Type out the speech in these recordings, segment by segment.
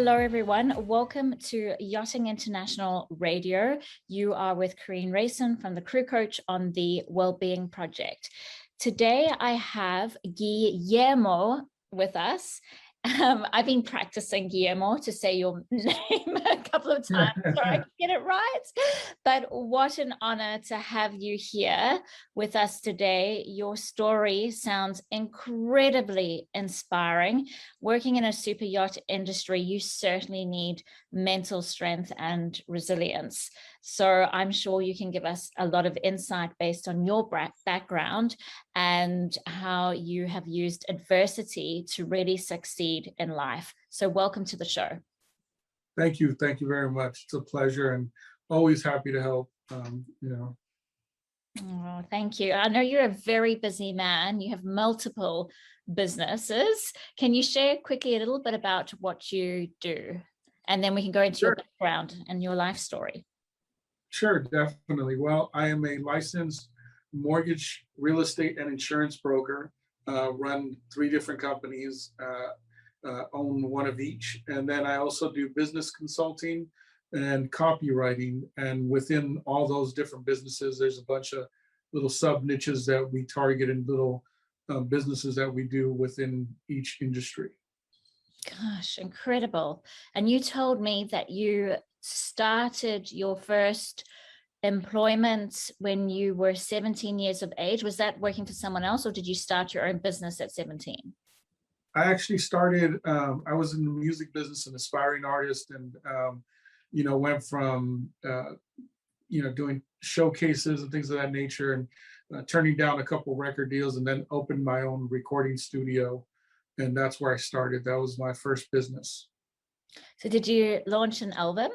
Hello, everyone. Welcome to Yachting International Radio. You are with Karine Rayson from the Crew Coach on the Wellbeing Project. Today, I have Guillermo with us. I've been practicing, Guillermo, to say your name a couple of times so I can get it right. But what an honor to have you here with us today. Your story sounds incredibly inspiring. Working in a super yacht industry, you certainly need mental strength and resilience. So I'm sure you can give us a lot of insight based on your background and how you have used adversity to really succeed in life. So welcome to the show. Thank you. Thank you very much. It's a pleasure and always happy to help, Oh, thank you. I know you're a very busy man. You have multiple businesses. Can you share quickly a little bit about what you do? And then we can go into your background and your life story. Sure, definitely. Well, I am a licensed mortgage, real estate, and insurance broker. Run 3 different companies, own one of each. And then I also do business consulting and copywriting. And within all those different businesses, there's a bunch of little sub niches that we target and little businesses that we do within each industry. Gosh, incredible. And you told me that you started your first employment when you were 17 years of age. Was that working for someone else, or did you start your own business at 17? I actually started, I was in the music business, an aspiring artist, and, went from, doing showcases and things of that nature and turning down a couple record deals, and then opened my own recording studio. And that's where I started. That was my first business. So did you launch an album?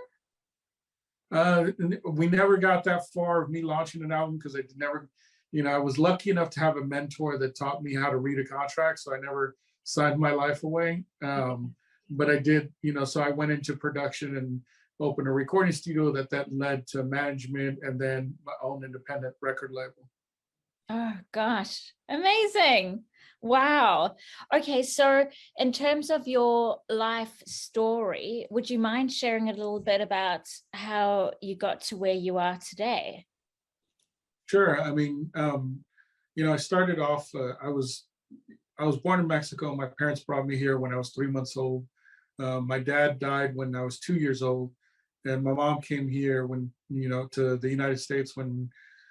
We never got that far of me launching an album because I was lucky enough to have a mentor that taught me how to read a contract. So I never signed my life away. But I did, so I went into production and opened a recording studio that led to management and then my own independent record label. Oh, gosh, amazing. Wow. Okay, so in terms of your life story, would you mind sharing a little bit about how you got to where you are today? Sure. I mean, I started off, I was born in Mexico. My parents brought me here when I was 3 months old. My dad died when I was 2 years old. And my mom came here to the United States when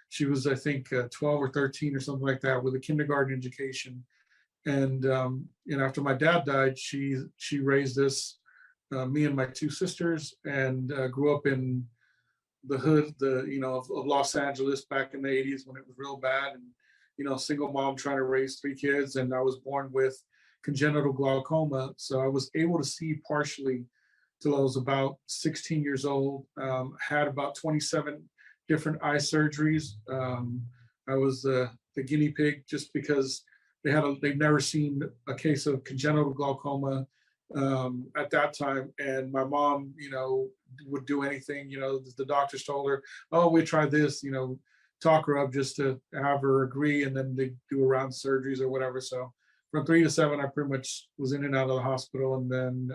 she was, I think, 12 or 13 or something like that, with a kindergarten education. And after my dad died, she raised us, me and my 2 sisters, and grew up in the hood, of Los Angeles back in the 80s when it was real bad. And single mom trying to raise 3 kids, and I was born with congenital glaucoma, so I was able to see partially till I was about 16 years old. Had about 27 different eye surgeries. I was the guinea pig just because they've never seen a case of congenital glaucoma at that time. And my mom, would do anything, the doctors told her, oh, we try this, talk her up just to have her agree. And then they do around surgeries or whatever. So from 3 to 7, I pretty much was in and out of the hospital. And then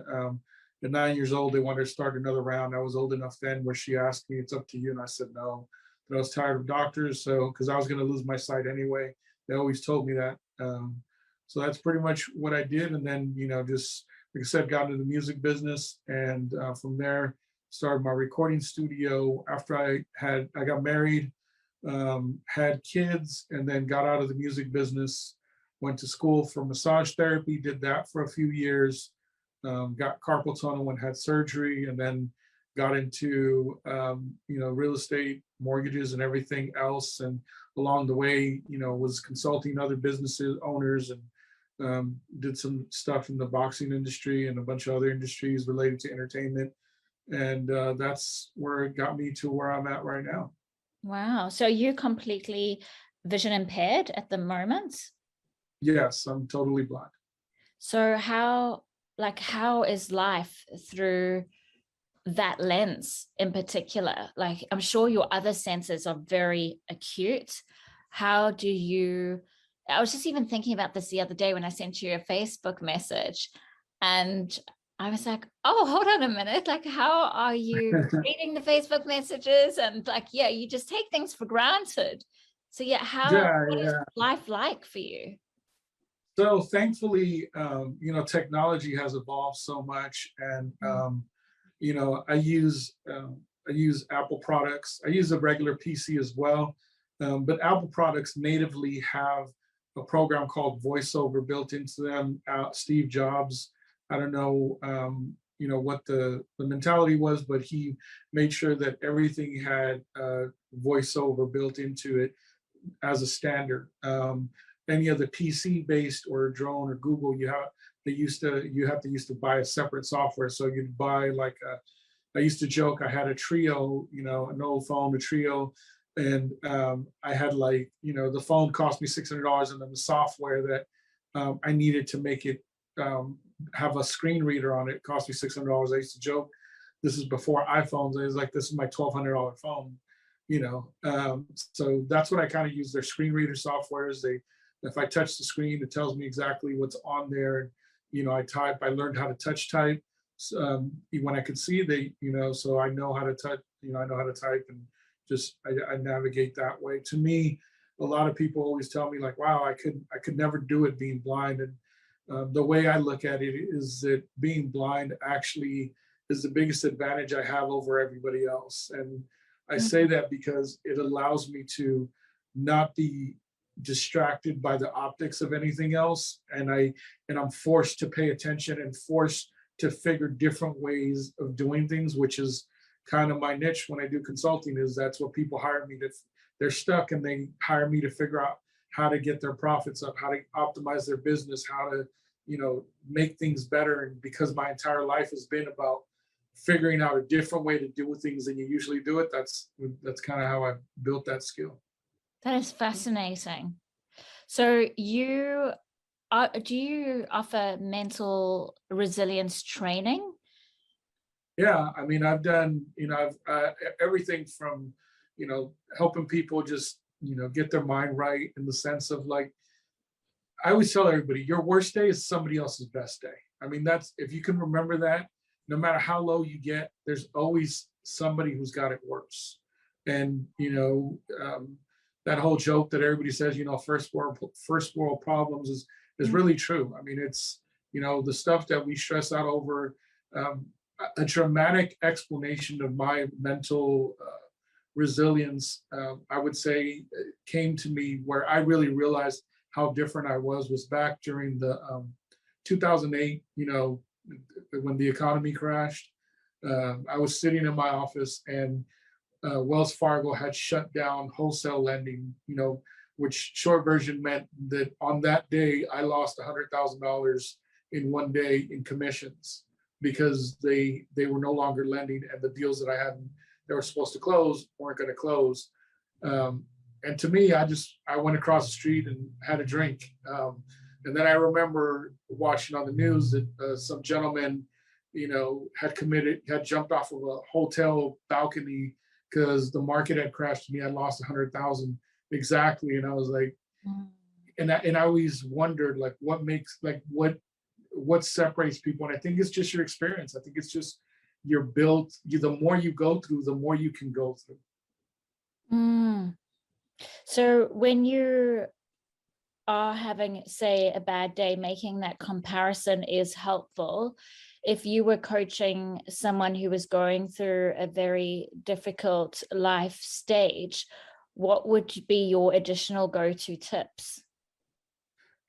at 9 years old, they wanted to start another round. I was old enough then where she asked me, it's up to you. And I said, no, but I was tired of doctors. So, because I was going to lose my sight anyway. They always told me that. So that's pretty much what I did. And then, just like I said, got into the music business. And from there, started my recording studio. After I got married, had kids, and then got out of the music business, went to school for massage therapy, did that for a few years, got carpal tunnel and had surgery, and then got into, real estate, mortgages, and everything else. And along the way, was consulting other businesses, owners, and did some stuff in the boxing industry and a bunch of other industries related to entertainment. And that's where it got me to where I'm at right now. Wow. So you're completely vision impaired at the moment? Yes, I'm totally blind. So how is life through that lens in particular? Like, I'm sure your other senses are very acute. How do you, I was just even thinking about this the other day when I sent you a Facebook message, and I was like, oh, hold on a minute. Like, how are you reading the Facebook messages? And like, yeah, you just take things for granted. So yeah, Yeah, what is yeah. life like for you? So thankfully, technology has evolved so much, and Mm. I use Apple products. I use a regular PC as well, but Apple products natively have a program called VoiceOver built into them. Steve Jobs, I don't know, what the mentality was, but he made sure that everything had VoiceOver built into it as a standard. Any of the PC based or drone or Google, you have to used to buy a separate software. So you'd buy like I used to joke I had a Trio, an old phone, a Trio, and I had like the phone cost me $600, and then the software that I needed to make it have a screen reader on it cost me $600. I used to joke, this is before iPhones. I was like, this is my $1,200 phone, so that's what I kind of use. Their screen reader softwares. If I touch the screen, it tells me exactly what's on there. I learned how to touch type when I could see, so I know how to touch, I know how to type, and just I navigate that way. To me, a lot of people always tell me like, wow, I could never do it being blind. And the way I look at it is that being blind actually is the biggest advantage I have over everybody else. And I say Mm. that because it allows me to not be distracted by the optics of anything else, and I'm forced to pay attention and forced to figure different ways of doing things, which is kind of my niche when I do consulting. Is that's what people hire me to. They're stuck and they hire me to figure out how to get their profits up, how to optimize their business, how to make things better. And because my entire life has been about figuring out a different way to do things than you usually do it, that's kind of how I built that skill. That is fascinating. So do you offer mental resilience training? Yeah, I mean, I've done, I've everything from, helping people just, get their mind right, in the sense of like, I always tell everybody, your worst day is somebody else's best day. I mean, that's, if you can remember that, no matter how low you get, there's always somebody who's got it worse. And, that whole joke that everybody says, first world problems is Mm. really true. I mean, it's, the stuff that we stress out over. Um, a dramatic explanation of my mental resilience, I would say, came to me where I really realized how different I was back during the 2008, when the economy crashed. I was sitting in my office, and Wells Fargo had shut down wholesale lending, which short version meant that on that day I lost $100,000 in one day in commissions, because they were no longer lending, and the deals that they were supposed to close weren't going to close. Um, and to me, I went across the street and had a drink. And then I remember watching on the news that some gentleman, had jumped off of a hotel balcony because the market had crashed and he had lost 100,000 exactly. And I was like, Mm. and I always wondered like what separates people. And I think it's just your experience. I think it's just the more you go through, the more you can go through. Mm. So when you are having, say, a bad day, making that comparison is helpful. If you were coaching someone who was going through a very difficult life stage, what would be your additional go-to tips?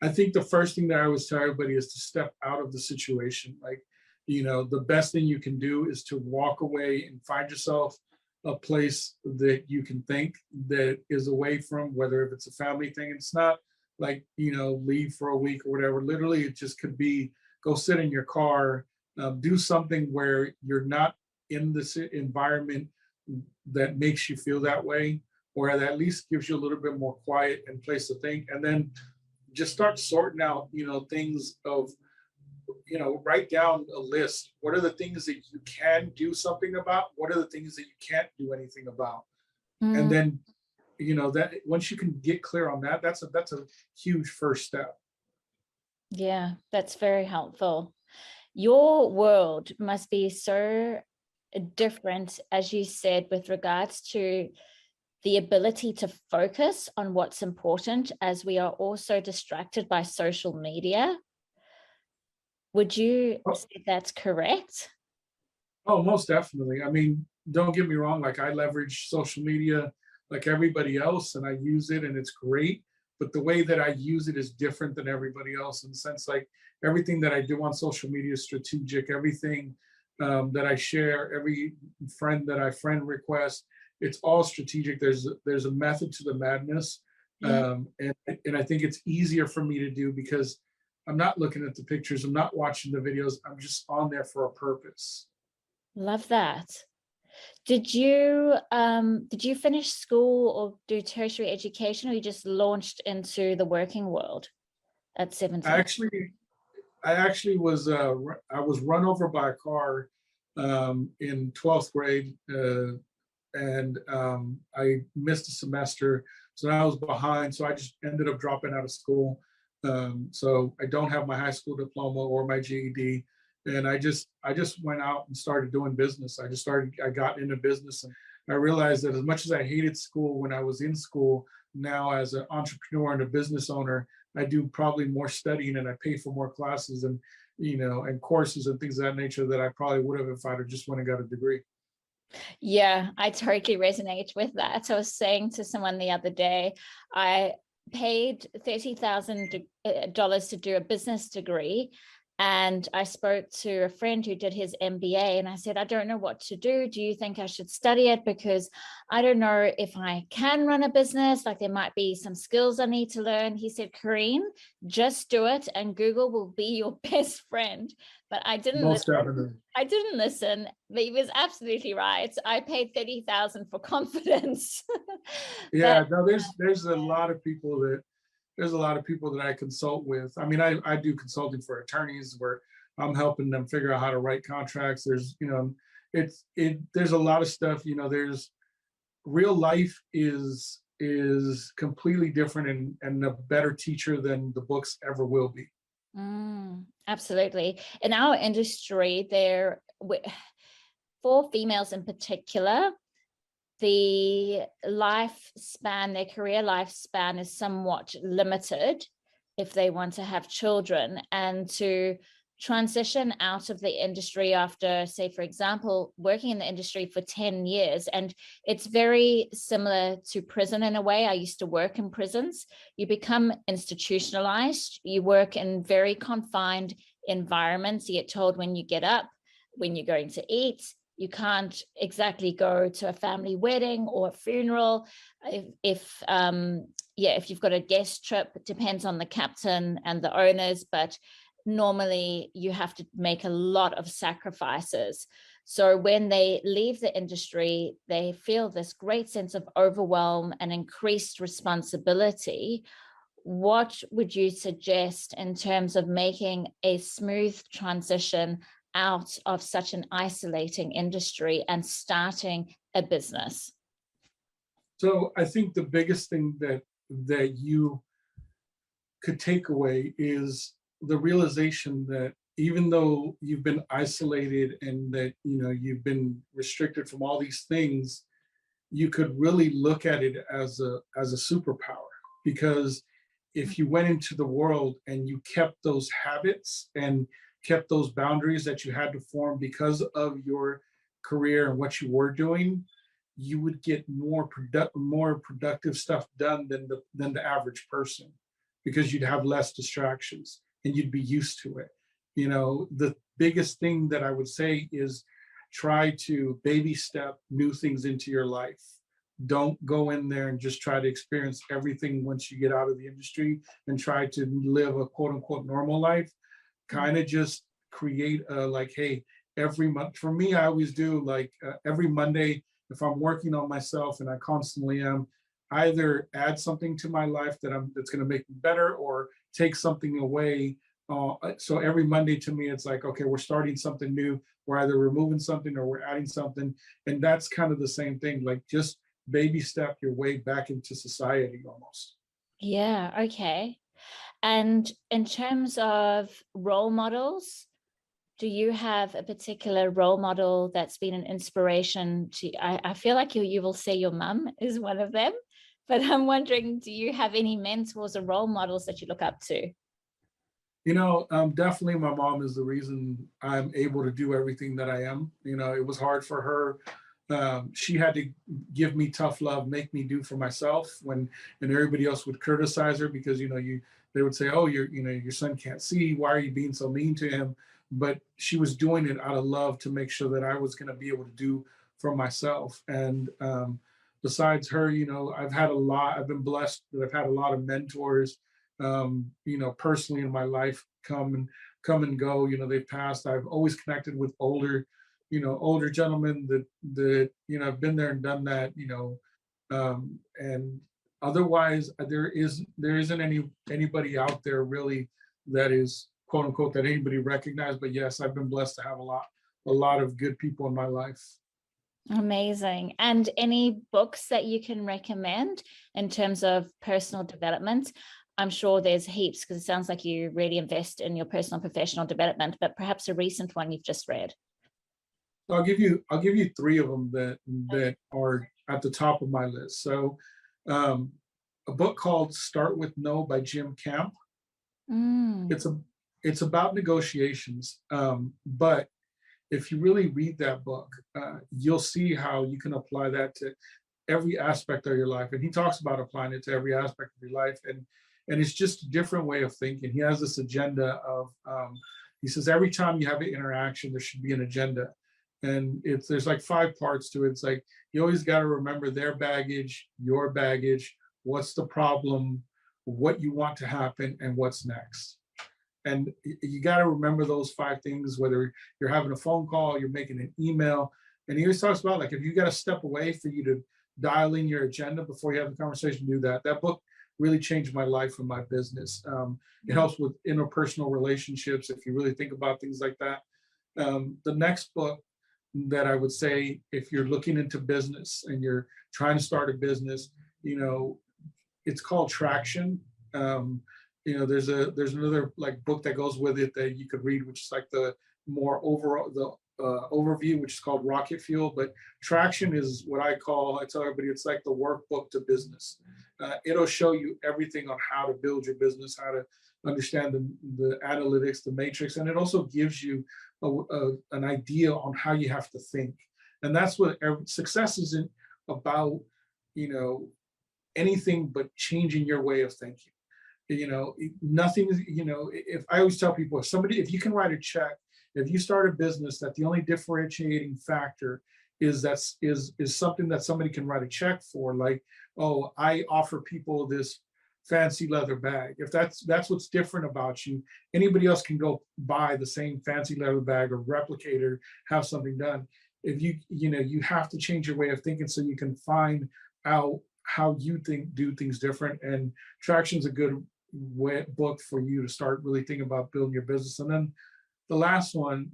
I think the first thing that I always tell everybody is to step out of the situation. Like, the best thing you can do is to walk away and find yourself a place that you can think that is away from, whether if it's a family thing. It's not like, leave for a week or whatever. Literally, it just could be go sit in your car, do something where you're not in this environment that makes you feel that way, or that at least gives you a little bit more quiet and place to think. And then just start sorting out, things of, write down a list. What are the things that you can do something about? What are the things that you can't do anything about? And Mm, then, that once you can get clear on that, that's a huge first step. yeah, that's very helpful. Your world must be so different, as you said, with regards to the ability to focus on what's important, as we are also distracted by social media. Would you say that's correct? Oh, most definitely. I mean, don't get me wrong, like I leverage social media like everybody else and I use it and it's great. But the way that I use it is different than everybody else in the sense like everything that I do on social media is strategic. Everything that I share, every friend that I friend request, it's all strategic. There's a method to the madness. Yeah, And I think it's easier for me to do because I'm not looking at the pictures, I'm not watching the videos, I'm just on there for a purpose. love that. Did you finish school or do tertiary education, or you just launched into the working world at I 17? actually, I actually was I was run over by a car in 12th grade, and I missed a semester, so I was behind. So I just ended up dropping out of school. So I don't have my high school diploma or my GED, and I just went out and started doing business. I got into business, and I realized that as much as I hated school when I was in school, now as an entrepreneur and a business owner, I do probably more studying and I pay for more classes and and courses and things of that nature that I probably would have if I'd have just went and got a degree. Yeah, I totally resonate with that. I was saying to someone the other day, I paid $30,000 to do a business degree. And I spoke to a friend who did his MBA, and I said, I don't know what to do. Do you think I should study it? Because I don't know if I can run a business. Like there might be some skills I need to learn. He said, Karine, just do it and Google will be your best friend. But I didn't Most listen. definitely. I didn't listen, but he was absolutely right. I paid 30,000 for confidence. But Yeah, no, there's a lot of people that there's a lot of people that I consult with. I mean, I do consulting for attorneys where I'm helping them figure out how to write contracts. There's a lot of stuff, there's real life is completely different and a better teacher than the books ever will be. absolutely. In our industry, for females in particular, the lifespan, their career lifespan is somewhat limited if they want to have children, and to transition out of the industry after, say, for example, working in the industry for 10 years. And it's very similar to prison in a way. I used to work in prisons. You become institutionalized. You work in very confined environments. You get told when you get up, when you're going to eat. You can't exactly go to a family wedding or a funeral. If you've got a guest trip, it depends on the captain and the owners, but normally you have to make a lot of sacrifices. So when they leave the industry, they feel this great sense of overwhelm and increased responsibility. What would you suggest in terms of making a smooth transition out of such an isolating industry and starting a business? So I think the biggest thing that you could take away is the realization that even though you've been isolated and that you've been restricted from all these things, you could really look at it as a superpower, because if you went into the world and you kept those habits and kept those boundaries that you had to form because of your career and what you were doing, you would get more productive stuff done than the average person, because you'd have less distractions and you'd be used to it. The biggest thing that I would say is try to baby step new things into your life. Don't go in there and just try to experience everything once you get out of the industry and try to live a quote unquote normal life. Kind of just create like, hey, every month. For me, I always do like every Monday, if I'm working on myself, and I constantly am, either add something to my life that's going to make me better or take something away. So every Monday to me, it's like, okay, we're starting something new. We're either removing something or we're adding something. And that's kind of the same thing, like just baby step your way back into society almost. Yeah, okay. And in terms of role models, Do you have a particular role model that's been an inspiration to, I feel like you will say your mum is one of them, but I'm wondering, do you have any mentors or role models that you look up to? Definitely my mom is the reason I'm able to do everything that I am. It was hard for her. She had to give me tough love, make me do for myself and everybody else would criticize her because, they would say, oh, your son can't see. Why are you being so mean to him? But she was doing it out of love to make sure that I was going to be able to do for myself. And besides her, I've been blessed that I've had a lot of mentors, personally in my life come and go. They've passed. I've always connected with older gentlemen that have been there and done that. And otherwise, there isn't anybody out there really that is quote unquote that anybody recognized. But yes, I've been blessed to have a lot of good people in my life. Amazing. And any books that you can recommend in terms of personal development? I'm sure there's heaps because it sounds like you really invest in your personal and professional development, but perhaps a recent one you've just read. So I'll give you three of them that are at the top of my list. So um, a book called Start with No by Jim Camp. Mm. It's about negotiations, but if you really read that book, you'll see how you can apply that to every aspect of your life. And he talks about applying it to every aspect of your life. And it's just a different way of thinking. He has this agenda of, he says, every time you have an interaction, there should be an agenda. And there's like 5 parts to it. It's like, you always got to remember their baggage, your baggage, what's the problem, what you want to happen, and what's next. And you got to remember those 5 things, whether you're having a phone call, you're making an email. And he always talks about, like, if you got to step away for you to dial in your agenda before you have the conversation, do that. That book really changed my life and my business. It helps with interpersonal relationships if you really think about things like that. The next book that I would say, if you're looking into business and you're trying to start a business, it's called Traction. There's another like book that goes with it that you could read, which is like the more overall overview, which is called Rocket Fuel. But Traction is what I tell everybody, it's like the workbook to business. It'll show you everything on how to build your business, how to understand the analytics, the matrix, and it also gives you an idea on how you have to think. And that's what success isn't about, anything but changing your way of thinking. Nothing, if I always tell people, if you can write a check, if you start a business, that the only differentiating factor is something that somebody can write a check for, like, oh, I offer people this fancy leather bag. If that's what's different about you, anybody else can go buy the same fancy leather bag or replicate or have something done. If you have to change your way of thinking so you can find out how you do things different. And Traction's a good book for you to start really thinking about building your business. And then the last one,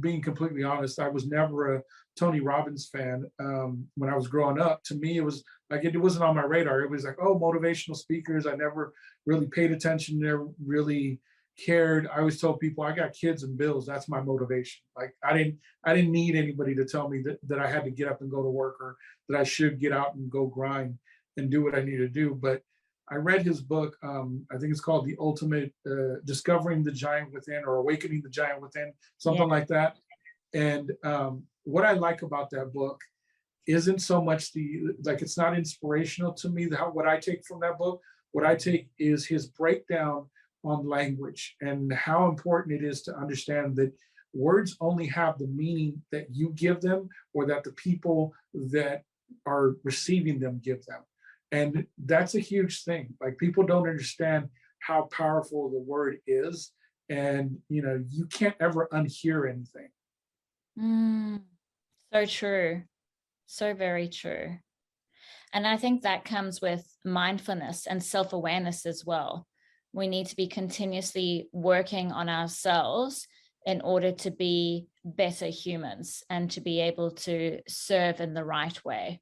being completely honest, I was never a Tony Robbins fan when I was growing up. To me, it was like, it wasn't on my radar. It was like, oh, motivational speakers. I never really paid attention, never really cared. I always told people, I got kids and bills. That's my motivation. Like, I didn't need anybody to tell me that I had to get up and go to work, or that I should get out and go grind and do what I need to do. But I read his book. I think it's called The Ultimate Discovering the Giant Within, or Awakening the Giant Within, something like that. And what I like about that book isn't so much it's not inspirational to me. What I take from that book, what I take is his breakdown on language and how important it is to understand that words only have the meaning that you give them, or that the people that are receiving them give them. And that's a huge thing. Like, people don't understand how powerful the word is. And, you can't ever unhear anything. So true. So very true. And I think that comes with mindfulness and self-awareness as well. We need to be continuously working on ourselves in order to be better humans and to be able to serve in the right way.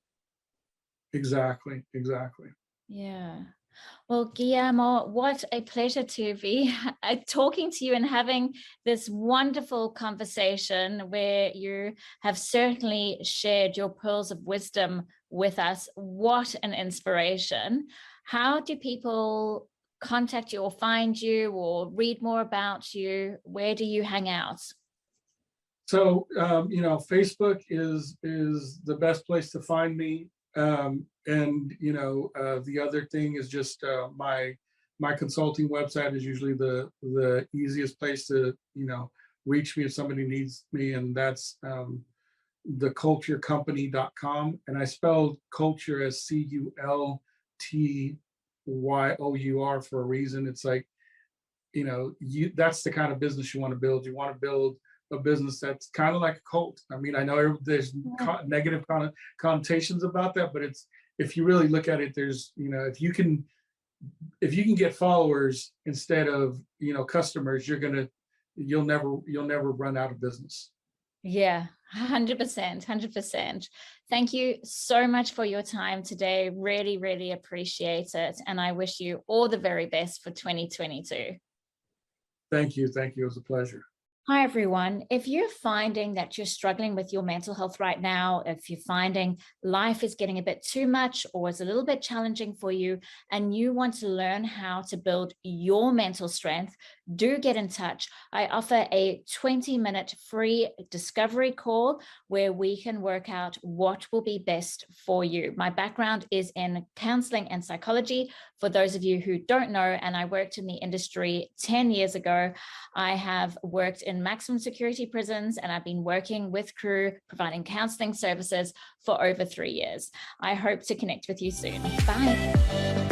Exactly. Yeah. Well, Guillermo, what a pleasure to be talking to you and having this wonderful conversation where you have certainly shared your pearls of wisdom with us. What an inspiration. How do people contact you or find you or read more about you? Where do you hang out? So, Facebook is the best place to find me. And the other thing is just my consulting website is usually the easiest place to reach me if somebody needs me, and that's theculturecompany.com. And I spelled culture as CULTYOUR for a reason. It's like, that's the kind of business you want to build. You want to build a business that's kind of like a cult. I mean, I know there's negative connotations about that, but if you really look at it, there's, if you can get followers instead of customers, you'll never run out of business. Yeah, 100%, 100%. Thank you so much for your time today. Really, really appreciate it. And I wish you all the very best for 2022. Thank you. Thank you. It was a pleasure. Hi, everyone. If you're finding that you're struggling with your mental health right now, if you're finding life is getting a bit too much or is a little bit challenging for you, and you want to learn how to build your mental strength, do get in touch. I offer a 20-minute free discovery call where we can work out what will be best for you. My background is in counseling and psychology, for those of you who don't know, and I worked in the industry 10 years ago. I have worked in maximum security prisons, and I've been working with Crew providing counseling services for over 3 years. I hope to connect with you soon. Bye.